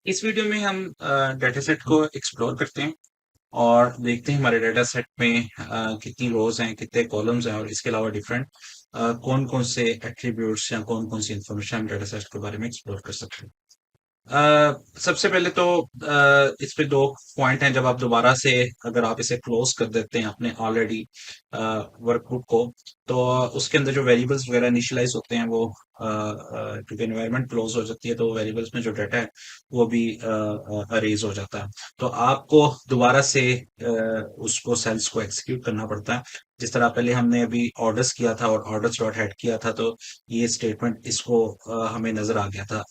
इस वीडियो में हम डेटा सेट को एक्सप्लोर करते हैं और देखते हैं हमारे डेटा सेट में कितनी रोज हैं, कितने कॉलम्स हैं और इसके अलावा डिफरेंट कौन कौन से एट्रीब्यूट्स या कौन कौन सी इंफॉर्मेशन हम डेटा सेट के बारे में एक्सप्लोर कर सकते हैं। सबसे पहले तो इस पे दो पॉइंट हैं। जब आप दोबारा से अगर आप इसे क्लोज कर देते हैं अपने ऑलरेडी वर्कबुक को, तो उसके अंदर जो वेरिएबल्स वगैरह इनिशियलाइज होते हैं वो क्योंकि एनवायरनमेंट क्लोज हो जाती है तो वेरिएबल्स में जो डाटा है वो भी अरेज हो जाता है। तो आपको दोबारा से उसको सेल्स को एग्जीक्यूट करना पड़ता है। जिस तरह पहले हमने अभी ऑर्डर्स किया था और ऑर्डर्स डॉट हेड किया था, तो ये स्टेटमेंट इसको हमें नजर आ गया था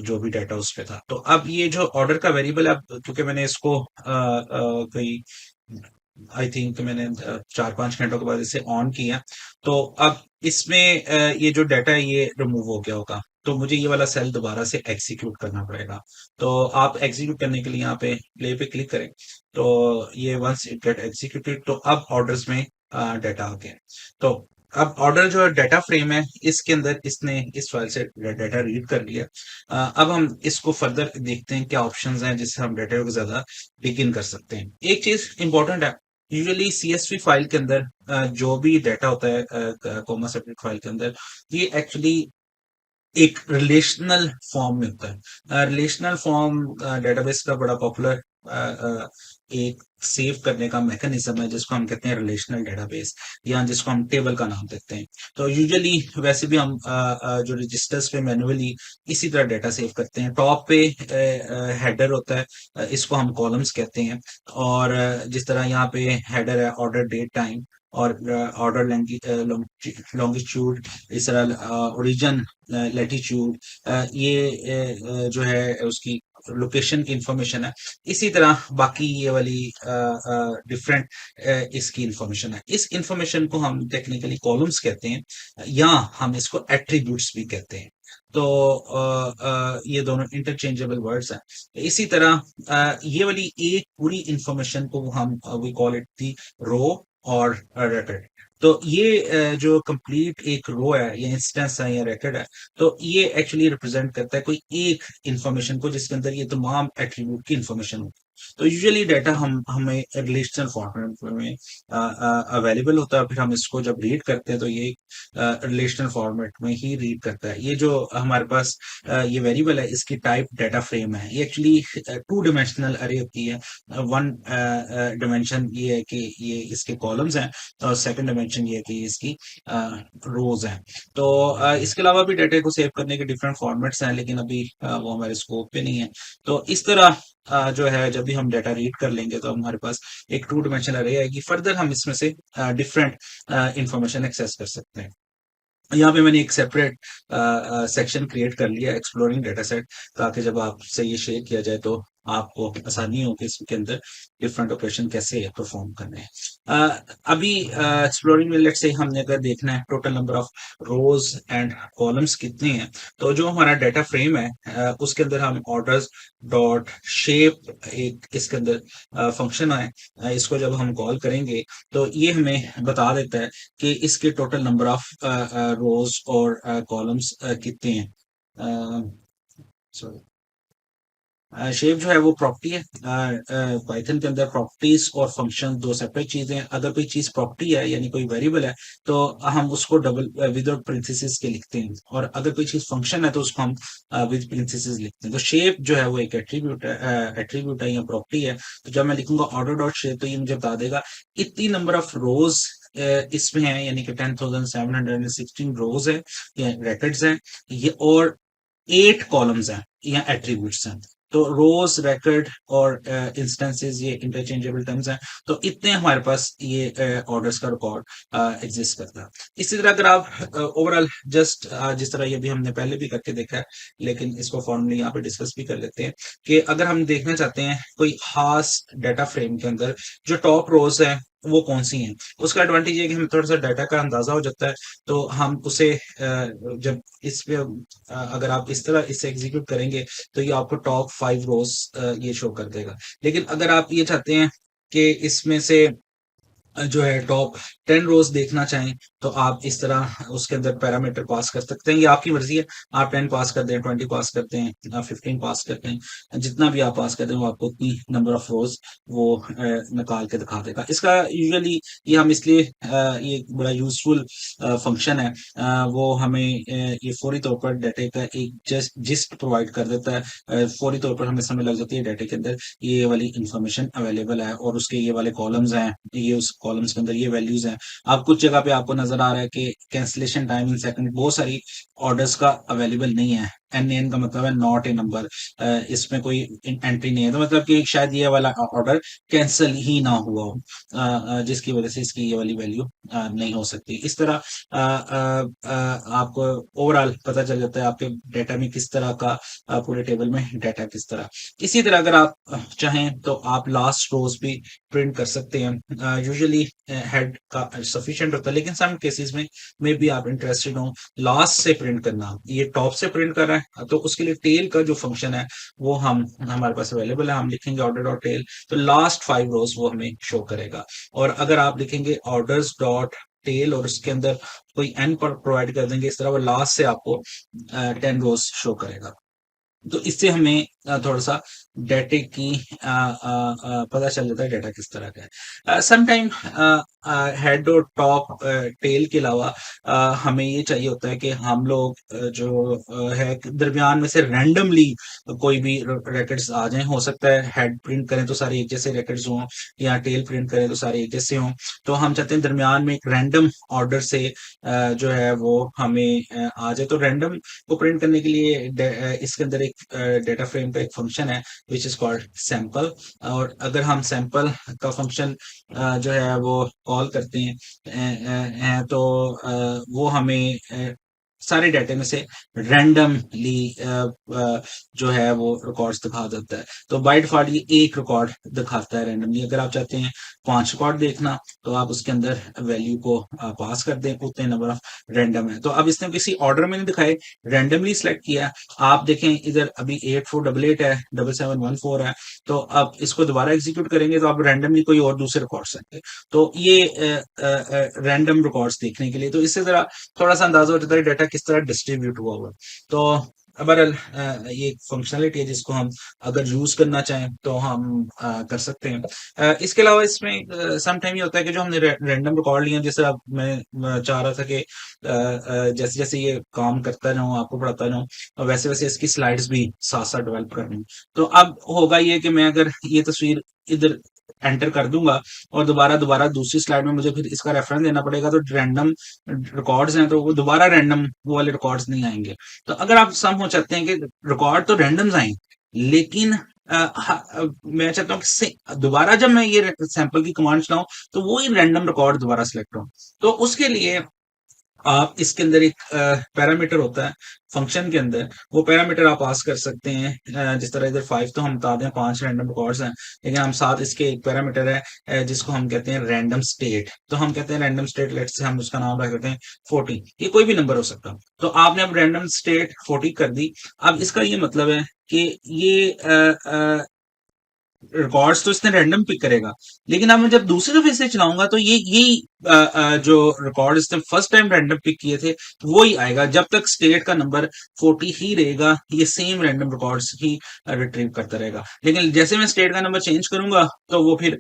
जो भी डाटा उस पे था। तो अब ये जो ऑर्डर का वेरिएबल है, अब क्योंकि मैंने इसको कोई आई थिंक मैंने 4-5 घंटों के बाद इसे ऑन किया, तो अब इसमें ये जो डाटा है ये रिमूव हो गया होगा। तो मुझे ये वाला सेल दोबारा से एग्जीक्यूट करना पड़ेगा। तो आप एग्जीक्यूट करने के लिए यहाँ पे प्ले पे क्लिक करें, तो ये वंस इट गेट एग्जीक्यूटेड तो अब ऑर्डर्स में डाटा आ गया। तो अब ऑर्डर जो डाटा फ्रेम है इसके अंदर इसने इस फाइल से डाटा रीड कर लिया। अब हम इसको फर्दर देखते हैं क्या ऑप्शंस हैं जिससे हम डाटा को ज्यादा बिगिन कर सकते हैं। एक चीज इंपॉर्टेंट है, यूजुअली सीएसवी फाइल के अंदर जो भी डाटा होता है कॉमा सेपरेट फाइल के अंदर, ये एक्चुअली एक रिलेशनल फॉर्म में होता है। रिलेशनल फॉर्म डेटाबेस का बड़ा पॉपुलर एक सेव करने का मैकेनिज्म है जिसको हम कहते हैं रिलेशनल डेटाबेस, या जिसको हम टेबल का नाम देते हैं। तो यूजुअली वैसे भी हम जो रजिस्टर्स पे मैन्युअली इसी तरह डाटा सेव करते हैं। टॉप पे हेडर होता है, इसको हम कॉलम्स कहते हैं। और जिस तरह यहाँ पे हेडर है ऑर्डर डेट टाइम और ऑर्डर लॉन्गिट्यूड, इस तरह ओरिजिन लैटिट्यूड, ये जो है उसकी लोकेशन की इंफॉर्मेशन है। इसी तरह बाकी ये वाली डिफरेंट इसकी इंफॉर्मेशन है। इस इंफॉर्मेशन को हम टेक्निकली कॉलम्स कहते हैं, या हम इसको एट्रीब्यूट्स भी कहते हैं। तो ये दोनों इंटरचेंजेबल वर्ड्स हैं। इसी तरह ये वाली एक पूरी इंफॉर्मेशन को हम वी कॉल इट दी रो और रिकॉर्ड। तो ये जो कंप्लीट एक रो है या इंस्टेंस है या रिकॉर्ड है, तो ये एक्चुअली रिप्रेजेंट करता है कोई एक इंफॉर्मेशन को जिसके अंदर ये तमाम एट्रीब्यूट की इंफॉर्मेशन होती है। तो यूजुअली डाटा हम हमें रिलेशनल फॉर्मेट में अवेलेबल होता है, फिर हम इसको जब रीड करते हैं तो ये रिलेशनल फॉर्मेट में ही रीड करता है। ये जो हमारे पास ये वेरिएबल है इसकी टाइप डाटा फ्रेम है। ये एक्चुअली 2 डायमेंशनल अरे होती है। वन डायमेंशन ये है कि ये इसके कॉलम्स हैं और सेकंड डायमेंशन ये है कि इसकी रोज हैं। तो इसके अलावा भी डाटा को सेव करने के डिफरेंट फॉर्मेट्स हैं, लेकिन अभी वो हमारे स्कोप पे नहीं है। तो इस तरह जो है जब भी हम डाटा रीड कर लेंगे तो हमारे पास एक 2 डायमेंशनल अरे आएगी। फर्दर हम इसमें से डिफरेंट इंफॉर्मेशन एक्सेस कर सकते हैं। यहाँ पे मैंने एक सेपरेट सेक्शन क्रिएट कर लिया एक्सप्लोरिंग डेटा सेट, ताकि जब आपसे ये शेयर किया जाए तो आपको आसानी हो कि इसके अंदर डिफरेंट ऑपरेशन कैसे परफॉर्म करने हैं। अभी एक्सप्लोरिंग में लेट्स से हमने अगर देखना है total number of rose and columns कितने हैं, तो जो हमारा डाटा फ्रेम है उसके अंदर हम ऑर्डर्स डॉट शेप एक इसके अंदर फंक्शन है। इसको जब हम कॉल करेंगे तो ये हमें बता देता है कि इसके टोटल नंबर ऑफ रोज और कॉलम्स कितने हैं। सॉरी, शेप जो है वो प्रॉपर्टी है। पाइथन के अंदर प्रॉपर्टीज और फंक्शन दो सेपरेट चीजें हैं। अगर कोई चीज प्रॉपर्टी है यानी कोई वेरिएबल है तो हम उसको डबल विदाउट प्रिंसिस के लिखते हैं, और अगर कोई चीज फंक्शन है तो उसको हम विद प्रिंसिस लिखते हैं। तो शेप जो है वो एक एट्रीब्यूट है या प्रॉपर्टी है। तो जब मैं लिखूंगा ऑर्डर डॉट शेप तो ये मुझे बता देगा इतनी नंबर ऑफ रोज इसमें है, यानी कि 10,716 रोज है या रिकॉर्ड्स हैं ये, और 8 कॉलम्स हैं या एट्रीब्यूट्स हैं। तो रोज रिकॉर्ड और इंस्टेंसेस ये इंटरचेंजेबल टर्म्स हैं। तो इतने हमारे पास ये ऑर्डर्स का रिकॉर्ड एग्जिस्ट करता है। इसी तरह अगर आप ओवरऑल जस्ट जिस तरह ये भी हमने पहले भी करके देखा है, लेकिन इसको फॉर्मली यहाँ पे डिस्कस भी कर लेते हैं कि अगर हम देखना चाहते हैं कोई खास डाटा फ्रेम के अंदर जो टॉप रोज है वो कौन सी हैं, उसका एडवांटेज ये है कि हमें थोड़ा सा डाटा का अंदाजा हो जाता है। तो हम उसे जब इस पे अगर आप इस तरह इसे एग्जीक्यूट करेंगे तो ये आपको टॉप 5 रोज ये शो कर देगा। लेकिन अगर आप ये चाहते हैं कि इसमें से जो है टॉप 10 रोज देखना चाहें तो आप इस तरह उसके अंदर पैरामीटर पास कर सकते हैं। ये आपकी मर्जी है, आप 10 पास कर दें, 20 पास करते हैं, 15 पास करते हैं, जितना भी आप पास करते हैं वो आपको उतनी नंबर ऑफ रोज वो निकाल के दिखा देगा। इसका यूजुअली ये हम इसलिए ये एक बड़ा यूजफुल फंक्शन है। वो हमें ये फौरी तौर पर डाटे का एक जिस्ट प्रोवाइड कर देता है। फौरी तौर पर हमें समझ लग जाती है डाटे के अंदर ये वाली इंफॉर्मेशन अवेलेबल है और उसके ये वाले कॉलम्स हैं, ये उस कॉलम्स के अंदर ये वैल्यूज हैं। आप कुछ जगह पे आपको नजर आ रहा है कि कैंसिलेशन टाइम इन सेकंड बहुत सारी ऑर्डर्स का अवेलेबल नहीं है। एन का मतलब है नॉट ए नंबर, इसमें कोई एंट्री नहीं है, तो मतलब कि शायद ये वाला ऑर्डर कैंसिल ही ना हुआ हो, जिसकी वजह से इसकी ये वाली वैल्यू नहीं हो सकती। इस तरह आपको ओवरऑल पता चल जाता है आपके डेटा में किस तरह का पूरे टेबल में डाटा किस तरह। इसी तरह अगर आप चाहें तो आप लास्ट रोज भी प्रिंट कर सकते हैं। यूजुअली हेड का सफिशिएंट होता है, लेकिन सम केसेस में भी आप इंटरेस्टेड हो लास्ट से प्रिंट करना, ये टॉप से प्रिंट कर रहा है तो उसके लिए टेल का जो फंक्शन है वो हम हमारे पास अवेलेबल है। हम लिखेंगे ऑर्डर डॉट टेल, तो लास्ट 5 रोज वो हमें शो करेगा। और अगर आप लिखेंगे ऑर्डर्स डॉट टेल और उसके अंदर कोई एन पर प्रोवाइड कर देंगे इस तरह, वो लास्ट से आपको 10 रोज शो करेगा। तो इससे हमें थोड़ा सा डाटे की पता चल जाता है डाटा किस तरह का है। समटाइम हेड और टॉप टेल के अलावा हमें ये चाहिए होता है कि हम लोग जो है दरमियान में से रैंडमली कोई भी रेकॉर्ड्स आ जाएं। हो सकता है हेड प्रिंट करें तो सारे एक जैसे रेकॉर्ड्स हों, या टेल प्रिंट करें तो सारे एक जैसे हों। तो हम चाहते हैं दरमियान में एक रैंडम ऑर्डर से जो है वो हमें आ जाए। तो रैंडम को प्रिंट करने के लिए इसके अंदर एक डेटा फ्रेम का एक फंक्शन है विच इज कॉल्ड सैंपल। और अगर हम सैंपल का फंक्शन जो है वो कॉल करते हैं तो वो हमें सारे डाटे में से रैंडमली जो है वो रिकॉर्ड्स दिखा देता है। तो बाय डिफॉल्ट ये एक रिकॉर्ड दिखाता है रैंडमली। अगर आप चाहते हैं 5 रिकॉर्ड देखना तो आप उसके अंदर वैल्यू को पास कर दें, उतने नंबर ऑफ रैंडम है। तो अब इसने किसी ऑर्डर में नहीं दिखाए, रैंडमली सिलेक्ट किया। आप देखें इधर अभी 8488 है, 7714 है, तो अब इसको दोबारा एग्जीक्यूट करेंगे तो आप रैंडमली कोई और दूसरे रिकॉर्ड्स आएंगे। तो ये रैंडम रिकॉर्ड्स देखने के लिए, तो इससे जरा थोड़ा सा अंदाजा हो जाता है डाटा किस तरह डिस्ट्रीब्यूट हुआ हुआ है। तो बहरहाल ये एक फंक्शनलिटी है जिसको हम अगर यूज करना चाहें तो हम कर सकते हैं। इसके अलावा इसमें सम टाइम ये होता है कि जो हमने रैंडम रिकॉर्ड लिया, जैसे अब मैं चाह रहा था कि जैसे जैसे ये काम करता जाऊं आपको पढ़ाता जाऊं वैसे वैसे इसकी स्लाइड्स भी साथ साथ डेवलप कर लूं। तो अब होगा ये कि मैं अगर ये तस्वीर इधर एंटर कर दूंगा और दोबारा दोबारा दूसरी स्लाइड में मुझे फिर इसका रेफरेंस देना पड़ेगा, तो रैंडम रिकॉर्ड्स हैं तो वो दोबारा रैंडम वो वाले रिकॉर्ड्स नहीं आएंगे। तो अगर आप सम हो चाहते हैं कि रिकॉर्ड तो रैंडम्स आए, लेकिन मैं चाहता हूँ कि दोबारा जब मैं ये सैंपल की कमांड चलाऊं तो वो ही रैंडम रिकॉर्ड दोबारा सिलेक्ट हो। तो उसके लिए आप इसके अंदर एक पैरामीटर होता है फंक्शन के अंदर, वो पैरामीटर आप पास कर सकते हैं। जिस तरह इधर 5 तो हम बता दें 5 रैंडम रिकॉर्ड्स हैं, लेकिन हम साथ इसके एक पैरामीटर है जिसको हम कहते हैं रैंडम स्टेट। तो हम कहते हैं रैंडम स्टेट, लेट से हम उसका नाम रख देते हैं 40। ये कोई भी नंबर हो सकता है। तो आपने अब रैंडम स्टेट 40 कर दी। अब इसका ये मतलब है कि ये रिकॉर्ड्स तो इसने रैंडम पिक करेगा, लेकिन अब मैं जब दूसरी दफे से चलाऊंगा तो ये जो रिकॉर्ड इसने फर्स्ट टाइम रैंडम पिक किए थे वो ही आएगा। जब तक स्टेट का नंबर 40 ही रहेगा ये सेम रैंडम रिकॉर्ड्स ही रिट्रीव करता रहेगा। लेकिन जैसे मैं स्टेट का नंबर चेंज करूंगा तो वो फिर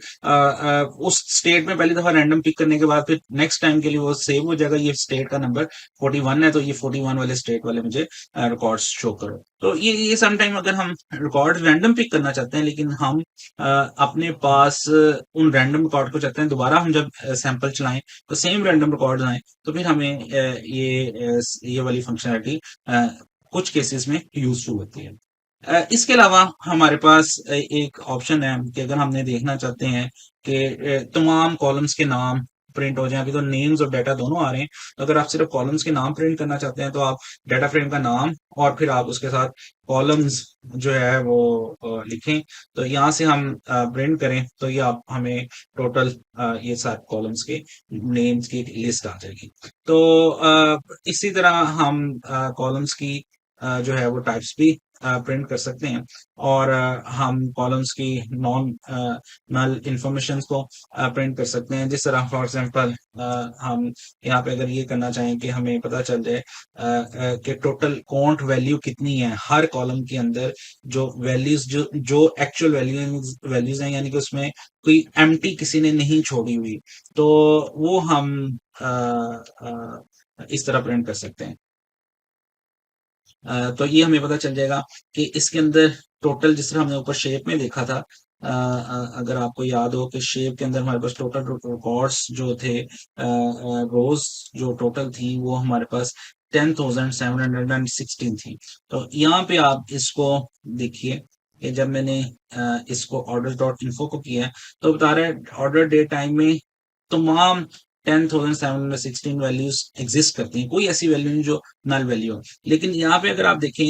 उस स्टेट में पहली दफा रैंडम पिक करने के बाद फिर नेक्स्ट टाइम के लिए वो सेव हो जाएगा। ये स्टेट का नंबर 41 है तो ये 41 वाले स्टेट वाले मुझे रिकॉर्ड्स शो करो। तो ये सम टाइम अगर हम रिकॉर्ड रैंडम पिक करना चाहते हैं, लेकिन हम अपने पास उन रैंडम रिकॉर्ड को चाहते हैं दोबारा हम जब सैंपल चलाएं तो सेम रैंडम रिकॉर्ड आए, तो फिर हमें ये वाली फंक्शनलिटी कुछ केसेस में यूजफुल होती है। इसके अलावा हमारे पास एक ऑप्शन है कि अगर हमने देखना चाहते हैं कि तमाम कॉलम्स के नाम प्रिंट हो जाए। अभी तो नेम्स और डाटा दोनों आ रहे हैं, तो अगर आप सिर्फ कॉलम्स के नाम प्रिंट करना चाहते हैं तो आप डाटा फ्रेम का नाम और फिर आप उसके साथ कॉलम्स जो है वो लिखें। तो यहाँ से हम प्रिंट करें तो ये आप हमें टोटल ये सारे कॉलम्स के नेम्स की एक लिस्ट आ जाएगी। तो इसी तरह हम कॉलम्स की जो है वो टाइप्स भी प्रिंट कर सकते हैं और हम कॉलम्स की नॉन नल इंफॉर्मेशन को प्रिंट कर सकते हैं। जिस तरह फॉर एग्जांपल हम यहाँ पे अगर ये करना चाहें कि हमें पता चल जाए कि टोटल काउंट वैल्यू कितनी है हर कॉलम के अंदर, जो वैल्यूज जो जो एक्चुअल वैल्यूज हैं, यानी कि उसमें कोई एम्प्टी किसी ने नहीं छोड़ी हुई, तो वो हम इस तरह प्रिंट कर सकते हैं। तो ये हमें पता चल जाएगा कि इसके अंदर टोटल, जिस तरह हमने ऊपर शेप में देखा था, अगर आपको याद हो कि शेप के अंदर हमारे पास टोटल रिकॉर्ड्स जो थे, रोज जो टोटल थी वो हमारे पास 10,716 थी। तो यहाँ पे आप इसको देखिए कि जब मैंने इसको ऑर्डर डॉट इन्फो को किया है, तो बता रहा है ऑर्डर डे टाइम में तमाम 10,716 वैल्यूज एग्जिस्ट करती हैं, कोई ऐसी वैल्यू नहीं जो नल वैल्यू हो। लेकिन यहाँ पे अगर आप देखें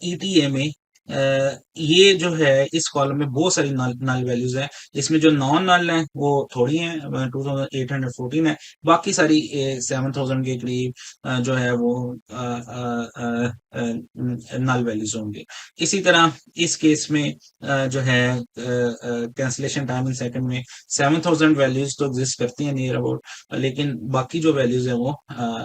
ईटीए में, ये जो है इस कॉलम में बहुत सारी नल नल वैल्यूज हैं। इसमें जो नॉन नल हैं वो थोड़ी हैं, 2,814 है। बाकी सारी 7,000 के करीब जो है वो नल वैल्यूज होंगे। इसी तरह इस केस में जो है कैंसिलेशन टाइम इन सेकंड में 7,000 वैल्यूज तो एग्जिस्ट करती हैं नियर अबाउट, लेकिन बाकी जो वैल्यूज है वो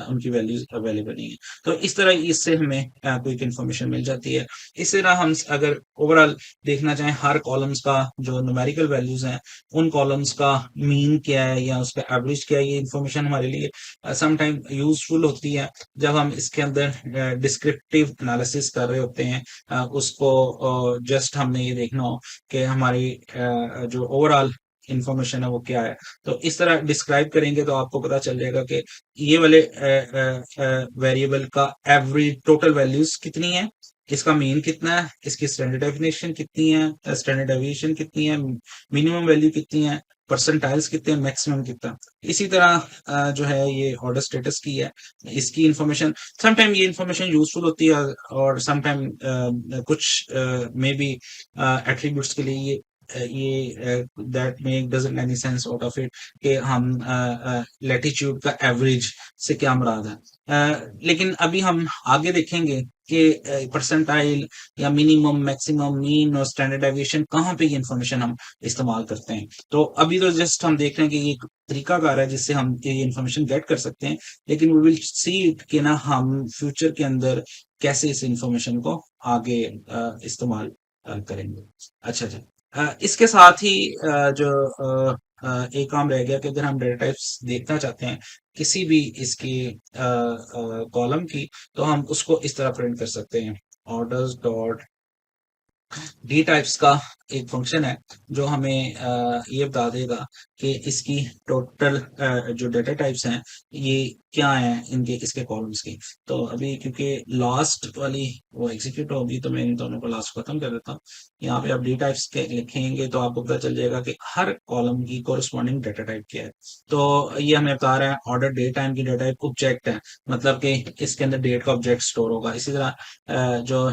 उनकी वैल्यूज अवेलेबल नहीं है। तो इस तरह इससे हमें क्विक इन्फॉर्मेशन मिल जाती है। इस तरह हम अगर ओवरऑल देखना चाहें हर कॉलम्स का जो न्यूमेरिकल वैल्यूज हैं, उन कॉलम्स का मीन क्या है या उसका एवरेज क्या है, ये इन्फॉर्मेशन हमारे लिए सम टाइम यूजफुल होती है जब हम इसके अंदर डिस्क्रिप्टिव एनालिसिस कर रहे होते हैं। उसको जस्ट हमने ये देखना हो कि हमारी जो ओवरऑल इंफॉर्मेशन है वो क्या है, तो इस तरह डिस्क्राइब करेंगे तो आपको पता चल जाएगा कि ये वाले वेरिएबल का एवरेज टोटल वैल्यूज कितनी है, इसका मीन कितना है, इसकी स्टैंडर्ड डेफिनेशन कितनी है, स्टैंडर्ड डेविएशन कितनी है, मिनिमम वैल्यू कितनी है, परसेंटाइल्स कितने हैं, मैक्सिमम कितना। इसी तरह जो है ये ऑर्डर स्टेटस की है, इसकी इंफॉर्मेशन समटाइम ये इंफॉर्मेशन यूजफुल होती है और समटाइम कुछ मे बी एट्रीब्यूट्स के लिए ये that make doesn't any sense out of it कि हम लैटिट्यूड का एवरेज से क्या मुराद है। लेकिन अभी हम आगे देखेंगे कि परसेंटाइल या मिनिमम, मैक्सिमम, मीन और स्टैंडर्ड डेविएशन कहाँ पे ये इंफॉर्मेशन हम इस्तेमाल करते हैं। तो अभी तो जस्ट हम देख रहे हैं कि ये एक तरीकाकार है जिससे हम ये इंफॉर्मेशन गेट कर सकते हैं, लेकिन वी विल सी इट कि ना हम फ्यूचर के अंदर कैसे इस इंफॉर्मेशन को आगे इस्तेमाल करेंगे। अच्छा अच्छा। इसके साथ ही जो एक काम रह गया कि अगर हम डेटा टाइप्स देखना चाहते हैं किसी भी इसकी कॉलम की, तो हम उसको इस तरह प्रिंट कर सकते हैं। ऑर्डर्स डॉट डी टाइप्स का एक फंक्शन है जो हमें ये बता देगा कि इसकी टोटल जो डेटा टाइप्स हैं ये क्या हैं, इनके इसके कॉलम्स की। तो अभी क्योंकि लास्ट वाली वो एग्जीक्यूट होगी तो मैं इन दोनों को लास्ट खत्म कर देता हूँ। यहाँ पे आप डी टाइप्स के लिखेंगे तो आपको पता चल जाएगा कि हर कॉलम की कोरिस्पॉन्डिंग डेटा टाइप क्या है। तो ये हमें बता रहा है ऑर्डर डेट टाइम की डेटा टाइप ऑब्जेक्ट है, मतलब कि इसके अंदर डेट का ऑब्जेक्ट स्टोर होगा। इसी तरह जो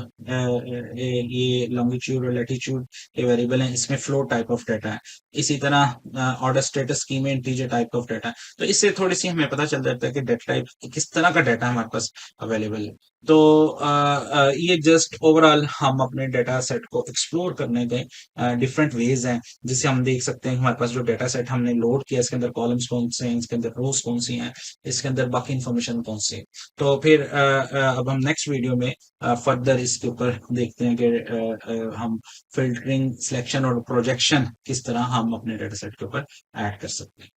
ये लॉन्गिट्यूड और लैटिट्यूड ये वेरिएबल है, इसमें फ्लोट टाइप ऑफ डाटा है। इसी तरह ऑर्डर स्टेटस की में इंटीजर टाइप ऑफ डाटा है। तो इससे थोड़ी सी हमें पता चल जाता है कि डेटा टाइप किस तरह का डाटा हमारे पास अवेलेबल है। तो ये जस्ट ओवरऑल हम अपने डाटा सेट को एक्सप्लोर करने के डिफरेंट वेज हैं, जिससे हम देख सकते हैं हमारे पास जो डाटा सेट हमने लोड किया इसके अंदर कॉलम्स कौन से हैं, इसके अंदर रोज कौन सी हैं, इसके अंदर बाकी इंफॉर्मेशन कौन सी है। तो फिर अब हम नेक्स्ट वीडियो में फर्दर इसके ऊपर देखते हैं कि हम फिल्टरिंग, सिलेक्शन और प्रोजेक्शन किस तरह हम अपने डेटा सेट के ऊपर ऐड कर सकते हैं।